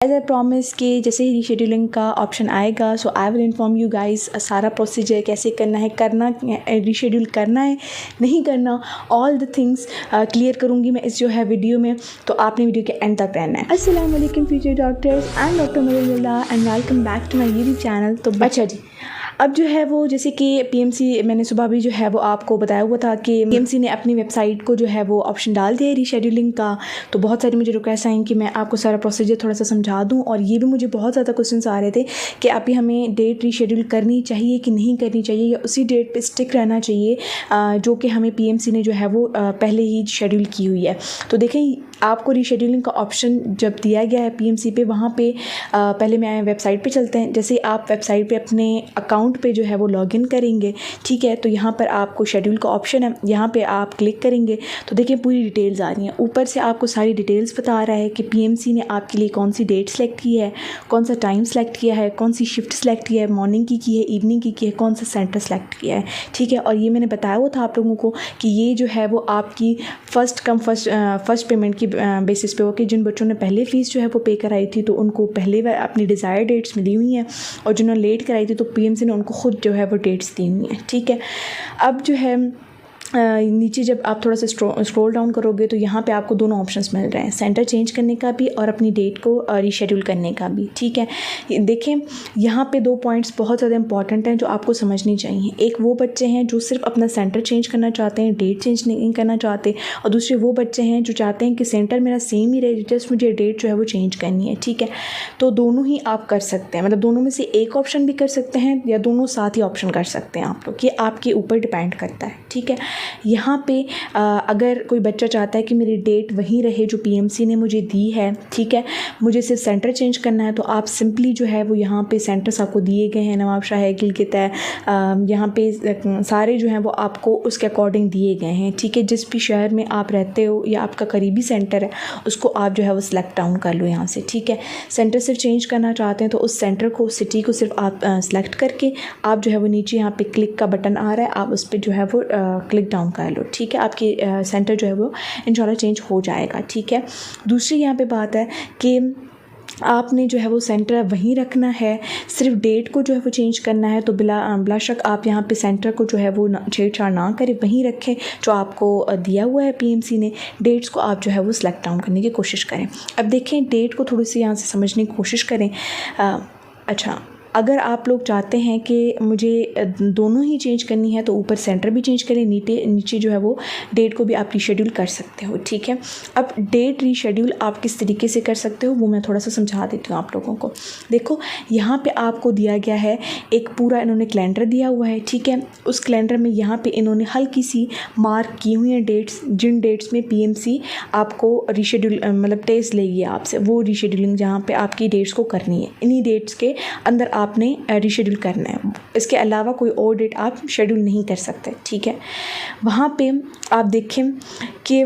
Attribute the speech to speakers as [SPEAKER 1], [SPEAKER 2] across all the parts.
[SPEAKER 1] As I promise कि जैसे ही rescheduling का ऑप्शन आएगा so I will inform you guys सारा प्रोसीजर कैसे करना है, रीशेड्यूल करना है नहीं करना, ऑल द थिंग्स क्लियर करूँगी मैं इस जो है वीडियो में। तो आपने वीडियो के एंड तक रहना है। अस्सलाम वालेकुम future doctors, I am doctor Mariam and welcome back to my YouTube channel. तो अच्छा जी, अब जो है वो जैसे कि पीएमसी मैंने सुबह भी जो है वो आपको बताया हुआ था कि पीएमसी ने अपनी वेबसाइट को जो है वो ऑप्शन डाल दिया है रीशेड्यूलिंग का। तो बहुत सारी मुझे रिक्वेस्ट आई कि मैं आपको सारा प्रोसीजर थोड़ा सा समझा दूं, और ये भी मुझे बहुत ज़्यादा क्वेश्चंस आ रहे थे कि अभी हमें डेट रीशेड्यूल करनी चाहिए कि नहीं करनी चाहिए, या उसी डेट पर स्टिक रहना चाहिए जो कि हमें पीएमसी ने जो है वो पहले ही शेड्यूल की हुई है। तो देखें, आपको रीशेड्यूलिंग का ऑप्शन जब दिया गया है पीएमसी पे, वहाँ पे पहले मैं वेबसाइट पे चलते हैं। जैसे आप वेबसाइट पे अपने अकाउंट पे जो है वो लॉगिन करेंगे, ठीक है, तो यहाँ पर आपको शेड्यूल का ऑप्शन है, यहाँ पे आप क्लिक करेंगे तो देखिए पूरी डिटेल्स आ रही हैं। ऊपर से आपको सारी डिटेल्स बता रहा है कि पीएमसी ने आपके लिए कौन सी डेट सेलेक्ट की है, कौन सा टाइम सेलेक्ट किया है, कौन सी शिफ्ट सेलेक्ट किया है, मॉर्निंग की है, इवनिंग की है, कौन सा सेंटर सेलेक्ट किया है, ठीक है। और ये मैंने बताया हुआ था आप लोगों को कि ये जो है वो आपकी फर्स्ट पेमेंट की बेसिस पे हो कि जिन बच्चों ने पहले फ़ीस जो है वो पे कराई थी तो उनको पहले अपनी डिज़ायर डेट्स मिली हुई हैं, और जिन्होंने लेट कराई थी तो पीएमसी ने उनको खुद जो है वो डेट्स दी हुई हैं, ठीक है। अब जो है नीचे जब आप थोड़ा सा स्क्रॉल डाउन करोगे तो यहाँ पे आपको दोनों ऑप्शंस मिल रहे हैं, सेंटर चेंज करने का भी और अपनी डेट को रीशेड्यूल करने का भी, ठीक है। देखें, यहाँ पे दो पॉइंट्स बहुत ज़्यादा इंपॉर्टेंट हैं जो आपको समझनी चाहिए। एक वो बच्चे हैं जो सिर्फ अपना सेंटर चेंज करना चाहते हैं, डेट चेंज नहीं करना चाहते, और दूसरे वो बच्चे हैं जो चाहते हैं कि सेंटर मेरा सेम ही रहे, जस्ट मुझे डेट जो है वो चेंज करनी है, ठीक है। तो दोनों ही आप कर सकते हैं, मतलब दोनों में से एक ऑप्शन भी कर सकते हैं या दोनों साथ ही ऑप्शन कर सकते हैं आप लोग, ये आपके ऊपर डिपेंड करता है, ठीक है। यहाँ पे अगर कोई बच्चा चाहता है कि मेरी डेट वहीं रहे जो पीएमसी ने मुझे दी है, ठीक है, मुझे सिर्फ सेंटर चेंज करना है, तो आप सिंपली जो है वो यहाँ पे सेंटर्स आपको दिए गए हैं, नवाबशाह है, गिलगित है, यहाँ पे सारे जो हैं वो आपको उसके अकॉर्डिंग दिए गए हैं, ठीक है। जिस भी शहर में आप रहते हो या आपका करीबी सेंटर है उसको आप जो है वो सिलेक्ट डाउन कर लो यहाँ से, ठीक है। सेंटर सिर्फ चेंज करना चाहते हैं तो उस सेंटर को, सिटी को सिर्फ आप सेलेक्ट करके आप जो है वो नीचे यहाँ पे क्लिक का बटन आ रहा है, आप उस पर जो है वो क्लिक डाउन कर लो, ठीक है। आपकी सेंटर जो है वो इंशाल्लाह चेंज हो जाएगा, ठीक है। दूसरी यहाँ पे बात है कि आपने जो है वो सेंटर वहीं रखना है, सिर्फ डेट को जो है वो चेंज करना है, तो बिला शक आप यहाँ पे सेंटर को जो है वो छेड़छाड़ ना करें, वहीं रखें जो आपको दिया हुआ है पीएमसी ने। डेट्स को आप जो है वो सिलेक्ट डाउन करने की कोशिश करें। अब देखें, डेट को थोड़ी सी यहाँ से समझने की कोशिश करें। अच्छा, अगर आप लोग चाहते हैं कि मुझे दोनों ही चेंज करनी है तो ऊपर सेंटर भी चेंज करें, नीचे जो है वो डेट को भी आप रीशेड्यूल कर सकते हो, ठीक है। अब डेट रीशेड्यूल आप किस तरीके से कर सकते हो वो मैं थोड़ा सा समझा देती हूँ आप लोगों को। देखो, यहाँ पे आपको दिया गया है एक पूरा, इन्होंने कैलेंडर दिया हुआ है, ठीक है। उस कैलेंडर में यहाँ पर इन्होंने हल्की सी मार्क की हुई हैं डेट्स, जिन डेट्स में पीएमसी आपको रीशेड्यूल मतलब टेस्ट लेगी आपसे, वो रीशेड्यूलिंग जहाँ पर आपकी डेट्स को करनी है, इन्हीं डेट्स के अंदर आपने रीशेड्यूल करना है। इसके अलावा कोई और डेट आप शेड्यूल नहीं कर सकते, ठीक है। वहाँ पे आप देखें कि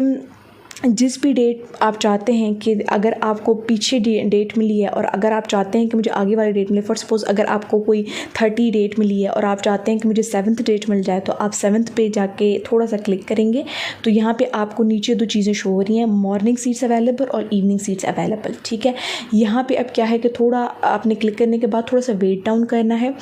[SPEAKER 1] जिस भी डेट आप चाहते हैं कि अगर आपको पीछे डेट मिली है और अगर आप चाहते हैं कि मुझे आगे वाली डेट मिले, फॉर सपोज़ अगर आपको कोई 30 डेट मिली है और आप चाहते हैं कि मुझे 7th डेट मिल जाए, तो आप 7th पे जाके थोड़ा सा क्लिक करेंगे तो यहाँ पे आपको नीचे दो चीज़ें शो हो रही हैं, मॉर्निंग सीट्स अवेलेबल और इवनिंग सीट्स अवेलेबल, ठीक है। यहाँ पर अब क्या है कि थोड़ा आपने क्लिक करने के बाद थोड़ा सा वेट डाउन करना है।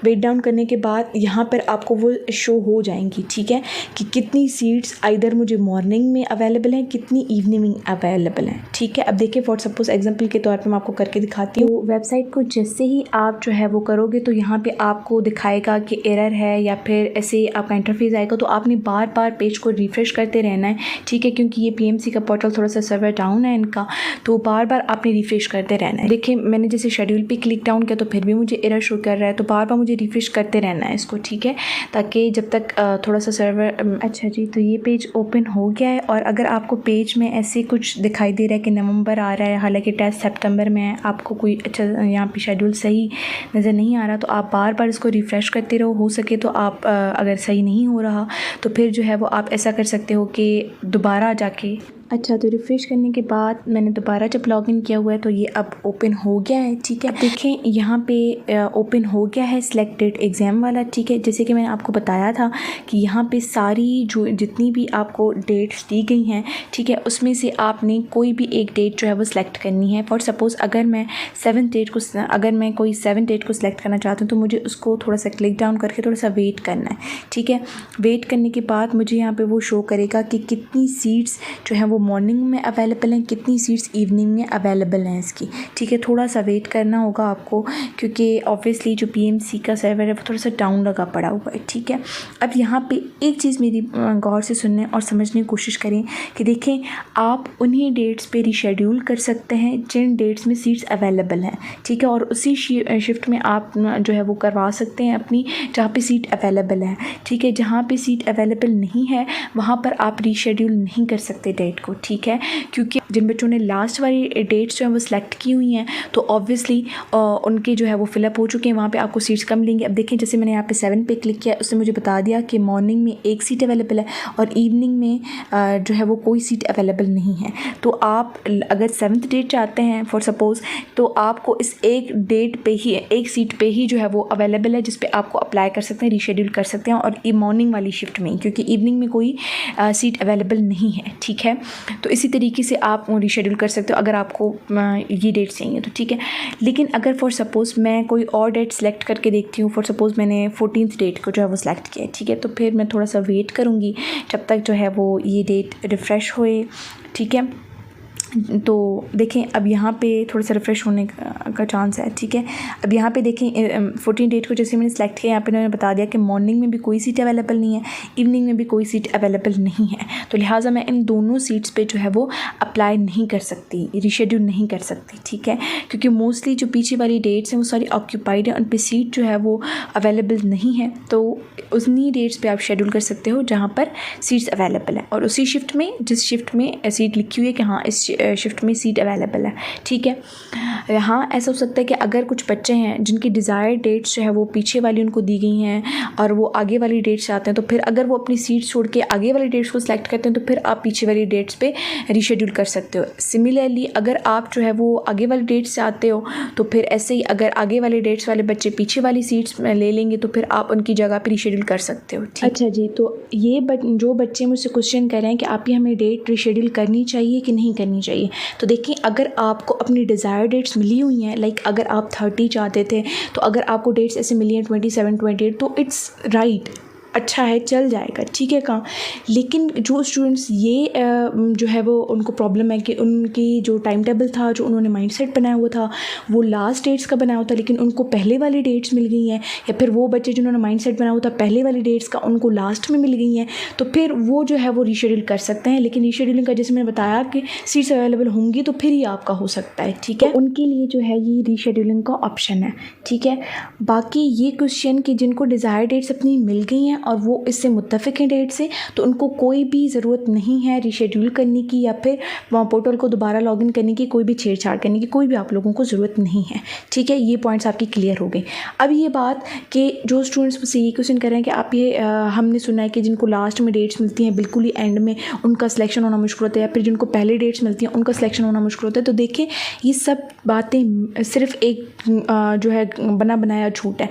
[SPEAKER 1] वेट डाउन करने के बाद यहाँ पर आपको वो शो हो जाएंगी, ठीक है, कि कितनी सीट्स आइदर मुझे मॉर्निंग में अवेलेबल हैं, कितनी इवनिंग में अवेलेबल हैं, ठीक है। अब देखिए, फॉर सपोज एग्जांपल के तौर पे मैं आपको करके दिखाती हूँ। वेबसाइट को जैसे ही आप जो है वो करोगे तो यहाँ पे आपको दिखाएगा कि एरर है या फिर ऐसे आपका इंटरफेस आएगा, तो आपने बार बार पेज को रिफ़्रेश करते रहना है, ठीक है, क्योंकि ये पीएमसी का पोर्टल थोड़ा सा सर्वर डाउन है इनका, तो बार बार आपने रिफ़्रेश करते रहना है। देखिए, मैंने जैसे शेड्यूल पे क्लिक डाउन किया तो फिर भी मुझे एरर शो कर रहा है, तो बार बार मुझे रिफ़्रेश करते रहना है इसको, ठीक है, ताकि जब तक थोड़ा सा सर्वर। अच्छा जी, तो ये पेज ओपन हो गया है, और अगर आपको पेज में ऐसे कुछ दिखाई दे रहा है कि नवंबर आ रहा है, हालांकि टेस्ट सितंबर में है, आपको कोई अच्छा यहाँ पे शेड्यूल सही नज़र नहीं आ रहा, तो आप बार बार इसको रिफ़्रेश करते रहो। हो सके तो आप अगर सही नहीं हो रहा तो फिर जो है वो आप ऐसा कर सकते हो कि दोबारा जाके अच्छा, तो रिफ़्रेश करने के बाद मैंने दोबारा जब लॉगिन किया हुआ है तो ये अब ओपन हो गया है, ठीक है। देखें यहाँ पे ओपन हो गया है सिलेक्टेड एग्ज़ाम वाला, ठीक है। जैसे कि मैंने आपको बताया था कि यहाँ पे सारी जो जितनी भी आपको डेट्स दी गई हैं, ठीक है, उसमें से आपने कोई भी एक डेट जो है वो सिलेक्ट करनी है। फॉर सपोज़ अगर मैं कोई 7 डेट को सिलेक्ट करना चाहती हूँ तो मुझे उसको थोड़ा सा क्लिक डाउन करके थोड़ा सा वेट करना है, ठीक है। वेट करने के बाद मुझे यहाँ पर वो शो करेगा कि कितनी सीट्स जो है वो मॉर्निंग में अवेलेबल हैं, कितनी सीट्स इवनिंग में अवेलेबल हैं इसकी, ठीक है। थोड़ा सा वेट करना होगा आपको क्योंकि ऑब्वियसली जो पीएमसी का सर्वर है वो थोड़ा सा डाउन लगा पड़ा हुआ है, ठीक है। अब यहाँ पे एक चीज़ मेरी गौर से सुनने और समझने की कोशिश करें कि देखें आप उन्हीं डेट्स पे रीशेड्यूल कर सकते हैं जिन डेट्स में सीट्स अवेलेबल हैं, ठीक है, और उसी शिफ्ट में आप जो है वो करवा सकते हैं अपनी जहाँ पे सीट अवेलेबल है, ठीक है। जहाँ पे सीट अवेलेबल नहीं है वहाँ पर आप रीशेड्यूल नहीं कर सकते डेट को, ठीक है, क्योंकि जिन बच्चों ने लास्ट वाली डेट्स जो है वो सिलेक्ट की हुई हैं तो ऑब्वियसली उनके जो है वो फिलअप हो चुके हैं, वहाँ पे आपको सीट्स कम मिलेंगी। अब देखें जैसे मैंने यहाँ पे 7 पे क्लिक किया, उसने मुझे बता दिया कि मॉर्निंग में एक सीट अवेलेबल है और इवनिंग में जो है वो कोई सीट अवेलेबल नहीं है। तो आप अगर 7th डेट चाहते हैं फॉर सपोज़ तो आपको इस एक डेट पे ही एक सीट पे ही जो है वो अवेलेबल है जिस पे आपको अप्लाई कर सकते हैं, रीशेड्यूल कर सकते हैं, और मॉर्निंग वाली शिफ्ट में, क्योंकि इवनिंग में कोई सीट अवेलेबल नहीं है, ठीक है। तो इसी तरीके से आप रीशेड्यूल कर सकते हो अगर आपको ये डेट चाहिए तो, ठीक है। लेकिन अगर फॉर सपोज़ मैं कोई और डेट सेलेक्ट करके देखती हूँ, फॉर सपोज़ मैंने 14th डेट को जो है वो सिलेक्ट किया है, ठीक है, तो फिर मैं थोड़ा सा वेट करूँगी जब तक जो है वो ये डेट रिफ़्रेश होए, ठीक है। तो देखें अब यहाँ पे थोड़ा सा रिफ़्रेश होने का चांस है, ठीक है। अब यहाँ पे देखें 14 डेट को जैसे मैंने सेलेक्ट किया, यहाँ पे उन्होंने बता दिया कि मॉर्निंग में भी कोई सीट अवेलेबल नहीं है, इवनिंग में भी कोई सीट अवेलेबल नहीं है, तो लिहाजा मैं इन दोनों सीट्स पे जो है वो अप्लाई नहीं कर सकती, रीशेड्यूल नहीं कर सकती, ठीक है, क्योंकि मोस्टली जो पीछे वाली डेट्स हैं वो सारी ऑक्यूपाइड हैं, उन पर सीट जो है वो अवेलेबल नहीं है। तो उन्हीं डेट्स पर आप शेड्यूल कर सकते हो जहाँ पर सीट्स अवेलेबल है और उसी शिफ्ट में जिस शिफ्ट में सीट लिखी हुई है कि हाँ इस शिफ्ट में सीट अवेलेबल है, ठीक है। हाँ, ऐसा हो सकता है कि अगर कुछ बच्चे हैं जिनकी डिज़ायर्ड डेट्स जो है वो पीछे वाली उनको दी गई हैं और वो आगे वाली डेट्स चाहते हैं, तो फिर अगर वो अपनी सीट छोड़ के आगे वाली डेट्स को सिलेक्ट करते हैं तो फिर आप पीछे वाली डेट्स पे रीशेड्यूल कर सकते हो। सिमिलरली अगर आप जो है वो आगे वाली डेट्स चाहते हो तो फिर ऐसे ही अगर आगे वाले डेट्स वाले बच्चे पीछे वाली सीट्स ले लेंगे तो फिर आप उनकी जगह पर रीशेड्यूल कर सकते हो, ठीक। अच्छा जी, तो ये जो बच्चे मुझसे क्वेश्चन कर रहे हैं कि आप ये हमें डेट रीशेड्यूल करनी चाहिए कि नहीं करनी चाहिए, तो देखिए अगर आपको अपनी डिज़ायर डेट्स मिली हुई हैं, लाइक अगर आप 30 चाहते थे तो अगर आपको डेट्स ऐसे मिली हैं 27, 28, तो इट्स राइट, अच्छा है, चल जाएगा, ठीक है काम। लेकिन जो स्टूडेंट्स ये जो है वो उनको प्रॉब्लम है कि उनकी जो टाइम टेबल था, जो उन्होंने माइंडसेट बनाया हुआ था वो लास्ट डेट्स का बनाया हुआ था, लेकिन उनको पहले वाली डेट्स मिल गई हैं, या फिर वो बच्चे जिन्होंने माइंडसेट बनाया हुआ था पहले वाली डेट्स का उनको लास्ट में मिल गई हैं, तो फिर वो जो है वो रीशेड्यूल कर सकते हैं। लेकिन रीशेड्यूलिंग का जैसे मैंने बताया कि सीट्स अवेलेबल होंगी तो फिर ही आपका हो सकता है, ठीक है। तो उनके लिए जो है ये रीशेड्यूलिंग का ऑप्शन है, ठीक है। बाकी ये क्वेश्चन कि जिनको डिज़ायर डेट्स अपनी मिल गई हैं और वो इससे मुत्तफ़िक हैं डेट से, तो उनको कोई भी ज़रूरत नहीं है रीशेड्यूल करने की या फिर वहाँ पोर्टल को दोबारा लॉगिन करने की, कोई भी छेड़छाड़ करने की कोई भी आप लोगों को ज़रूरत नहीं है, ठीक है। ये पॉइंट्स आपकी क्लियर हो गए। अब ये बात कि जो स्टूडेंट्स मुझसे ये क्वेश्चन कर रहे हैं कि आप ये हमने सुना है कि जिनको लास्ट में डेट्स मिलती हैं बिल्कुल ही एंड में उनका सिलेक्शन होना मुश्किल होता है, या फिर जिनको पहले डेट्स मिलती हैं उनका सिलेक्शन होना मुश्किल होता है, तो देखिए ये सब बातें सिर्फ एक जो है बना बनाया झूठ है।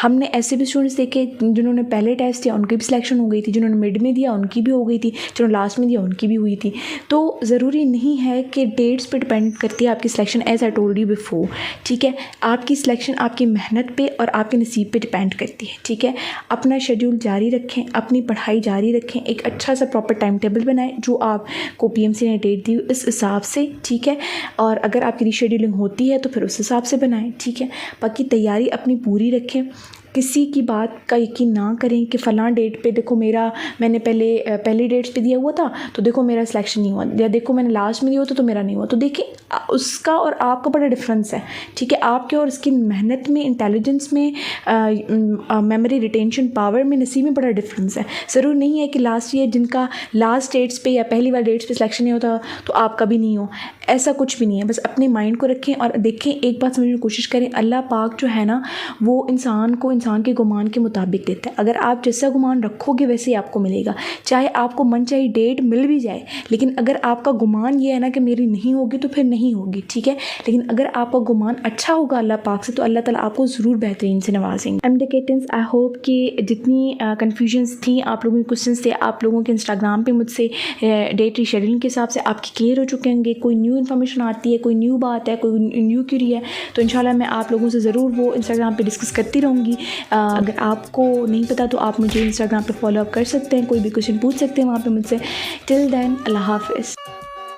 [SPEAKER 1] हमने ऐसे भी स्टूडेंट्स देखे जिन्होंने पहले टेस्ट दिया उनकी भी सिलेक्शन हो गई थी, जिन्होंने मिड में दिया उनकी भी हो गई थी, जिन्होंने लास्ट में दिया उनकी भी हुई थी। तो ज़रूरी नहीं है कि डेट्स पे डिपेंड करती है आपकी selection, as I told you before, ठीक है। आपकी सिलेक्शन आपकी मेहनत पे और आपके नसीब पे डिपेंड करती है, ठीक है। अपना शेड्यूल जारी रखें, अपनी पढ़ाई जारी रखें, एक अच्छा सा प्रॉपर टाइम टेबल बनाएं जो आपको पीएमसी ने डेट दी इस हिसाब से, ठीक है। और अगर आपकी रीशेड्यूलिंग होती है तो फिर उस हिसाब से बनाएं, ठीक है। बाकी तैयारी अपनी पूरी रखें, किसी की बात का यकीन ना करें कि फ़लाँ डेट पे देखो मैंने पहली डेट्स पे दिया हुआ था तो देखो मेरा सिलेक्शन नहीं हुआ, या देखो मैंने लास्ट में दिया हुआ तो मेरा नहीं हुआ। तो देखिए उसका और आपका बड़ा डिफरेंस है, ठीक है। आपके और उसकी मेहनत में, इंटेलिजेंस में, मेमोरी रिटेंशन पावर में, नसीब में बड़ा डिफरेंस है। ज़रूरी नहीं है कि लास्ट ईयर जिनका लास्ट डेट्स पे या पहली वाली डेट्स पे सिलेक्शन नहीं होता तो आपका भी नहीं हो, ऐसा कुछ भी नहीं है। बस अपने माइंड को रखें और देखें, एक बात समझने की कोशिश करें, अल्लाह पाक जो है ना वो इंसान इंसान के गुमान के मुताबिक देता है। अगर आप जैसा गुमान रखोगे वैसे ही आपको मिलेगा, चाहे आपको मनचाही डेट मिल भी जाए, लेकिन अगर आपका गुमान ये है ना कि मेरी नहीं होगी तो फिर नहीं होगी, ठीक है। लेकिन अगर आपका गुमान अच्छा होगा अल्लाह पाक से तो अल्लाह ताला आपको ज़रूर बेहतरीन से नवाजेंगे। एमडेकेटेंस, आई होप कि जितनी कन्फ्यूजन्स थी, आप लोगों के क्वेश्चंस थे, आप लोगों के इंस्टाग्राम पे मुझसे डेट रीशेड्यूलिंग के हिसाब से आपके क्लियर हो चुके होंगे। कोई न्यू इन्फॉर्मेशन आती है, कोई न्यू बात है, कोई न्यू क्यूरी है तो इंशाल्लाह मैं आप लोगों से ज़रूर वो इंस्टाग्राम पे डिस्कस करती रहूँगी। अगर आपको नहीं पता तो आप मुझे इंस्टाग्राम पे फॉलो अप कर सकते हैं, कोई भी क्वेश्चन पूछ सकते हैं वहाँ पे मुझसे। टिल देन, अल्लाह हाफ़िज़।